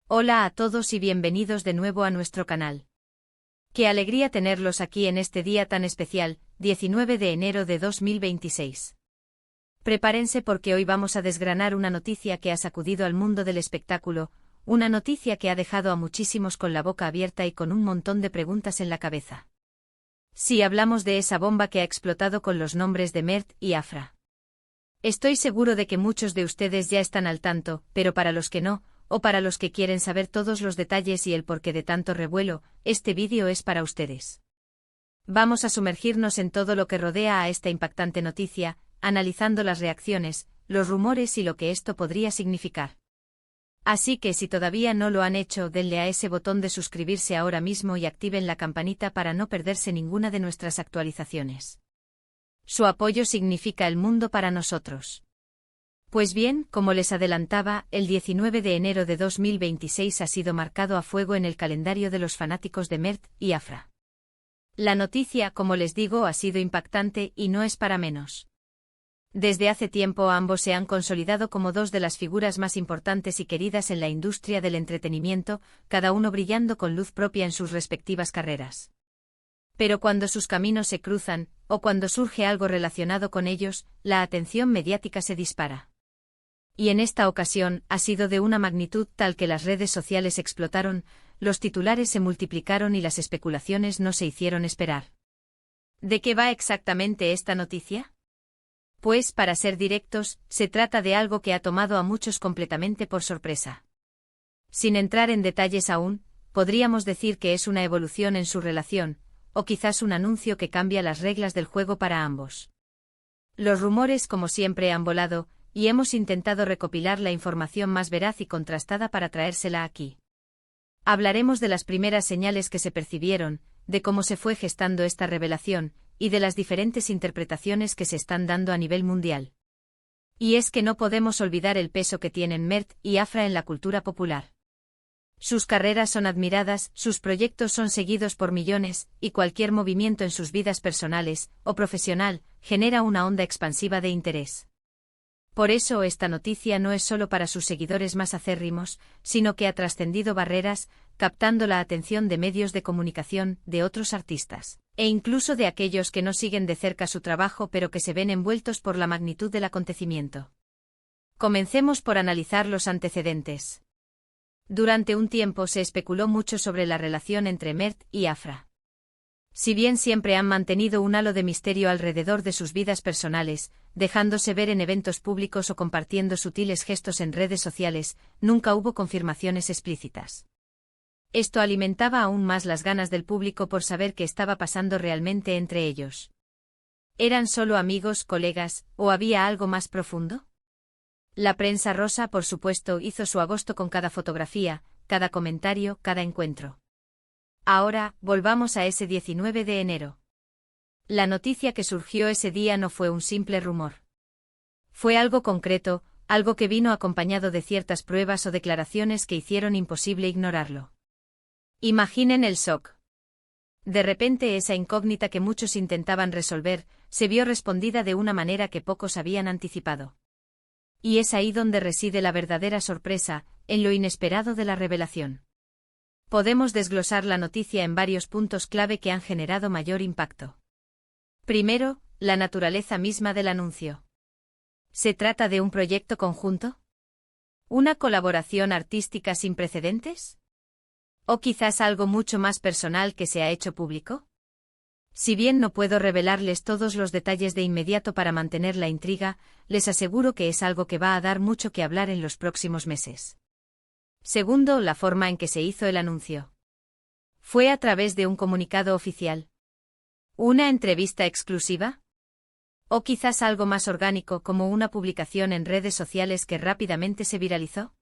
Hola a todos y bienvenidos de nuevo a nuestro canal. Qué alegría tenerlos aquí en este día tan especial, 19 de enero de 2026. Prepárense porque hoy vamos a desgranar una noticia que ha sacudido al mundo del espectáculo, una noticia que ha dejado a muchísimos con la boca abierta y con un montón de preguntas en la cabeza. Sí, hablamos de esa bomba que ha explotado con los nombres de Mert y Afra. Estoy seguro de que muchos de ustedes ya están al tanto, pero para los que no, o para los que quieren saber todos los detalles y el porqué de tanto revuelo, este vídeo es para ustedes. Vamos a sumergirnos en todo lo que rodea a esta impactante noticia, analizando las reacciones, los rumores y lo que esto podría significar. Así que si todavía no lo han hecho, denle a ese botón de suscribirse ahora mismo y activen la campanita para no perderse ninguna de nuestras actualizaciones. Su apoyo significa el mundo para nosotros. Pues bien, como les adelantaba, el 19 de enero de 2026 ha sido marcado a fuego en el calendario de los fanáticos de Mert y Afra. La noticia, como les digo, ha sido impactante y no es para menos. Desde hace tiempo ambos se han consolidado como dos de las figuras más importantes y queridas en la industria del entretenimiento, cada uno brillando con luz propia en sus respectivas carreras. Pero cuando sus caminos se cruzan, o cuando surge algo relacionado con ellos, la atención mediática se dispara. Y en esta ocasión ha sido de una magnitud tal que las redes sociales explotaron, los titulares se multiplicaron y las especulaciones no se hicieron esperar. ¿De qué va exactamente esta noticia? Pues, para ser directos, se trata de algo que ha tomado a muchos completamente por sorpresa. Sin entrar en detalles aún, podríamos decir que es una evolución en su relación, o quizás un anuncio que cambia las reglas del juego para ambos. Los rumores, como siempre, han volado, y hemos intentado recopilar la información más veraz y contrastada para traérsela aquí. Hablaremos de las primeras señales que se percibieron, de cómo se fue gestando esta revelación, y de las diferentes interpretaciones que se están dando a nivel mundial. Y es que no podemos olvidar el peso que tienen Mert y Afra en la cultura popular. Sus carreras son admiradas, sus proyectos son seguidos por millones, y cualquier movimiento en sus vidas personales o profesional genera una onda expansiva de interés. Por eso esta noticia no es solo para sus seguidores más acérrimos, sino que ha trascendido barreras, captando la atención de medios de comunicación, de otros artistas, e incluso de aquellos que no siguen de cerca su trabajo pero que se ven envueltos por la magnitud del acontecimiento. Comencemos por analizar los antecedentes. Durante un tiempo se especuló mucho sobre la relación entre Mert y Afra. Si bien siempre han mantenido un halo de misterio alrededor de sus vidas personales, dejándose ver en eventos públicos o compartiendo sutiles gestos en redes sociales, nunca hubo confirmaciones explícitas. Esto alimentaba aún más las ganas del público por saber qué estaba pasando realmente entre ellos. ¿Eran solo amigos, colegas, o había algo más profundo? La prensa rosa, por supuesto, hizo su agosto con cada fotografía, cada comentario, cada encuentro. Ahora, volvamos a ese 19 de enero. La noticia que surgió ese día no fue un simple rumor. Fue algo concreto, algo que vino acompañado de ciertas pruebas o declaraciones que hicieron imposible ignorarlo. Imaginen el shock. De repente esa incógnita que muchos intentaban resolver, se vio respondida de una manera que pocos habían anticipado. Y es ahí donde reside la verdadera sorpresa, en lo inesperado de la revelación. Podemos desglosar la noticia en varios puntos clave que han generado mayor impacto. Primero, la naturaleza misma del anuncio. ¿Se trata de un proyecto conjunto? ¿Una colaboración artística sin precedentes? ¿O quizás algo mucho más personal que se ha hecho público? Si bien no puedo revelarles todos los detalles de inmediato para mantener la intriga, les aseguro que es algo que va a dar mucho que hablar en los próximos meses. Segundo, la forma en que se hizo el anuncio. ¿Fue a través de un comunicado oficial? ¿Una entrevista exclusiva? ¿O quizás algo más orgánico como una publicación en redes sociales que rápidamente se viralizó?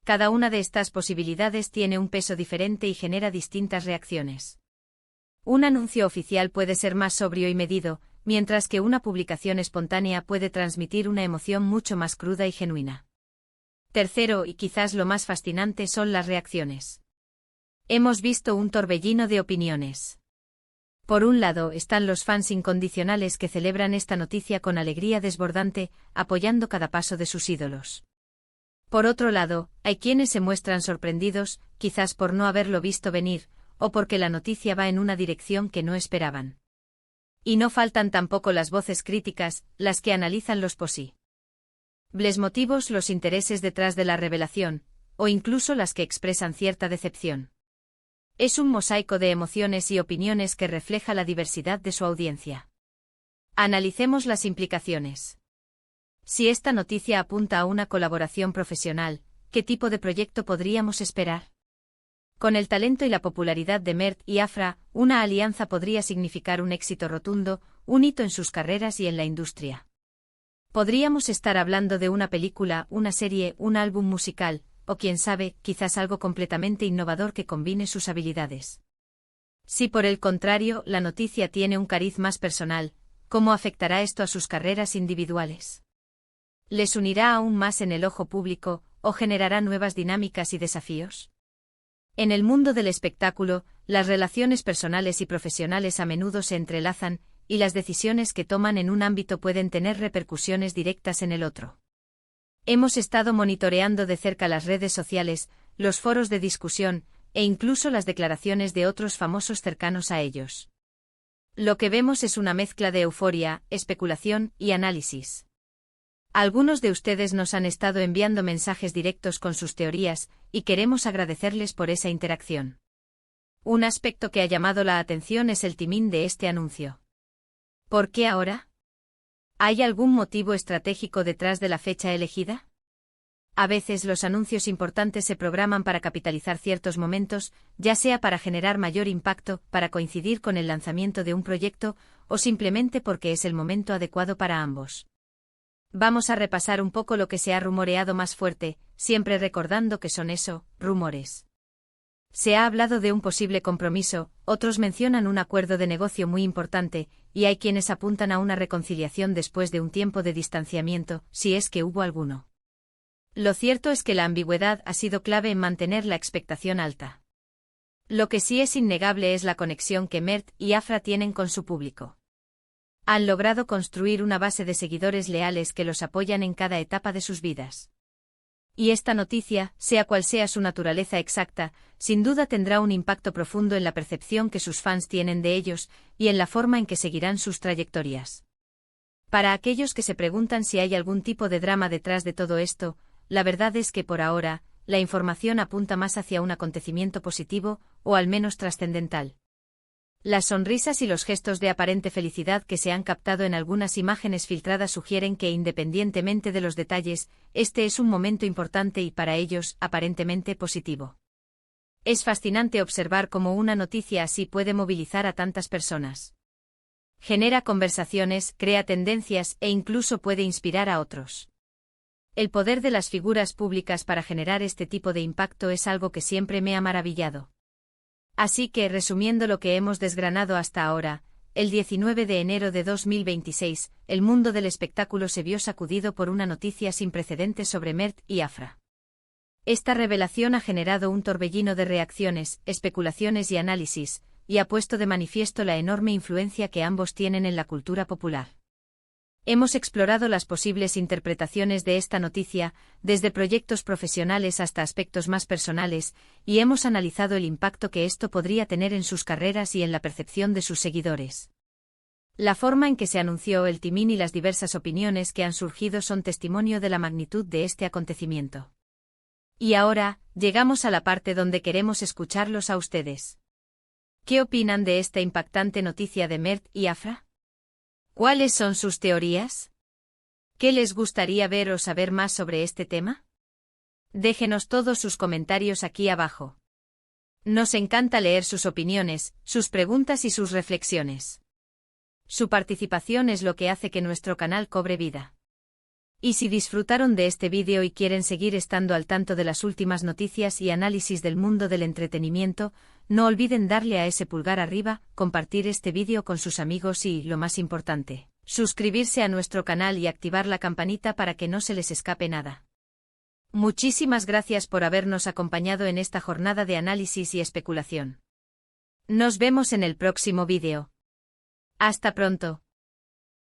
Cada una de estas posibilidades tiene un peso diferente y genera distintas reacciones. Un anuncio oficial puede ser más sobrio y medido, mientras que una publicación espontánea puede transmitir una emoción mucho más cruda y genuina. Tercero, y quizás lo más fascinante, son las reacciones. Hemos visto un torbellino de opiniones. Por un lado están los fans incondicionales que celebran esta noticia con alegría desbordante, apoyando cada paso de sus ídolos. Por otro lado, hay quienes se muestran sorprendidos, quizás por no haberlo visto venir, o porque la noticia va en una dirección que no esperaban. Y no faltan tampoco las voces críticas, las que analizan los posibles motivos, los intereses detrás de la revelación, o incluso las que expresan cierta decepción. Es un mosaico de emociones y opiniones que refleja la diversidad de su audiencia. Analicemos las implicaciones. Si esta noticia apunta a una colaboración profesional, ¿qué tipo de proyecto podríamos esperar? Con el talento y la popularidad de Mert y Afra, una alianza podría significar un éxito rotundo, un hito en sus carreras y en la industria. Podríamos estar hablando de una película, una serie, un álbum musical, o quién sabe, quizás algo completamente innovador que combine sus habilidades. Si por el contrario, la noticia tiene un cariz más personal, ¿cómo afectará esto a sus carreras individuales? ¿Les unirá aún más en el ojo público, o generará nuevas dinámicas y desafíos? En el mundo del espectáculo, las relaciones personales y profesionales a menudo se entrelazan, y las decisiones que toman en un ámbito pueden tener repercusiones directas en el otro. Hemos estado monitoreando de cerca las redes sociales, los foros de discusión, e incluso las declaraciones de otros famosos cercanos a ellos. Lo que vemos es una mezcla de euforia, especulación y análisis. Algunos de ustedes nos han estado enviando mensajes directos con sus teorías, y queremos agradecerles por esa interacción. Un aspecto que ha llamado la atención es el timing de este anuncio. ¿Por qué ahora? ¿Hay algún motivo estratégico detrás de la fecha elegida? A veces los anuncios importantes se programan para capitalizar ciertos momentos, ya sea para generar mayor impacto, para coincidir con el lanzamiento de un proyecto, o simplemente porque es el momento adecuado para ambos. Vamos a repasar un poco lo que se ha rumoreado más fuerte, siempre recordando que son eso, rumores. Se ha hablado de un posible compromiso, otros mencionan un acuerdo de negocio muy importante, y hay quienes apuntan a una reconciliación después de un tiempo de distanciamiento, si es que hubo alguno. Lo cierto es que la ambigüedad ha sido clave en mantener la expectación alta. Lo que sí es innegable es la conexión que Mert y Afra tienen con su público. Han logrado construir una base de seguidores leales que los apoyan en cada etapa de sus vidas. Y esta noticia, sea cual sea su naturaleza exacta, sin duda tendrá un impacto profundo en la percepción que sus fans tienen de ellos, y en la forma en que seguirán sus trayectorias. Para aquellos que se preguntan si hay algún tipo de drama detrás de todo esto, la verdad es que por ahora, la información apunta más hacia un acontecimiento positivo, o al menos trascendental. Las sonrisas y los gestos de aparente felicidad que se han captado en algunas imágenes filtradas sugieren que, independientemente de los detalles, este es un momento importante y para ellos, aparentemente positivo. Es fascinante observar cómo una noticia así puede movilizar a tantas personas. Genera conversaciones, crea tendencias e incluso puede inspirar a otros. El poder de las figuras públicas para generar este tipo de impacto es algo que siempre me ha maravillado. Así que, resumiendo lo que hemos desgranado hasta ahora, el 19 de enero de 2026, el mundo del espectáculo se vio sacudido por una noticia sin precedentes sobre Mert y Afra. Esta revelación ha generado un torbellino de reacciones, especulaciones y análisis, y ha puesto de manifiesto la enorme influencia que ambos tienen en la cultura popular. Hemos explorado las posibles interpretaciones de esta noticia, desde proyectos profesionales hasta aspectos más personales, y hemos analizado el impacto que esto podría tener en sus carreras y en la percepción de sus seguidores. La forma en que se anunció el timing y las diversas opiniones que han surgido son testimonio de la magnitud de este acontecimiento. Y ahora, llegamos a la parte donde queremos escucharlos a ustedes. ¿Qué opinan de esta impactante noticia de Mert y Afra? ¿Cuáles son sus teorías? ¿Qué les gustaría ver o saber más sobre este tema? Déjenos todos sus comentarios aquí abajo. Nos encanta leer sus opiniones, sus preguntas y sus reflexiones. Su participación es lo que hace que nuestro canal cobre vida. Y si disfrutaron de este vídeo y quieren seguir estando al tanto de las últimas noticias y análisis del mundo del entretenimiento, no olviden darle a ese pulgar arriba, compartir este vídeo con sus amigos y, lo más importante, suscribirse a nuestro canal y activar la campanita para que no se les escape nada. Muchísimas gracias por habernos acompañado en esta jornada de análisis y especulación. Nos vemos en el próximo vídeo. Hasta pronto.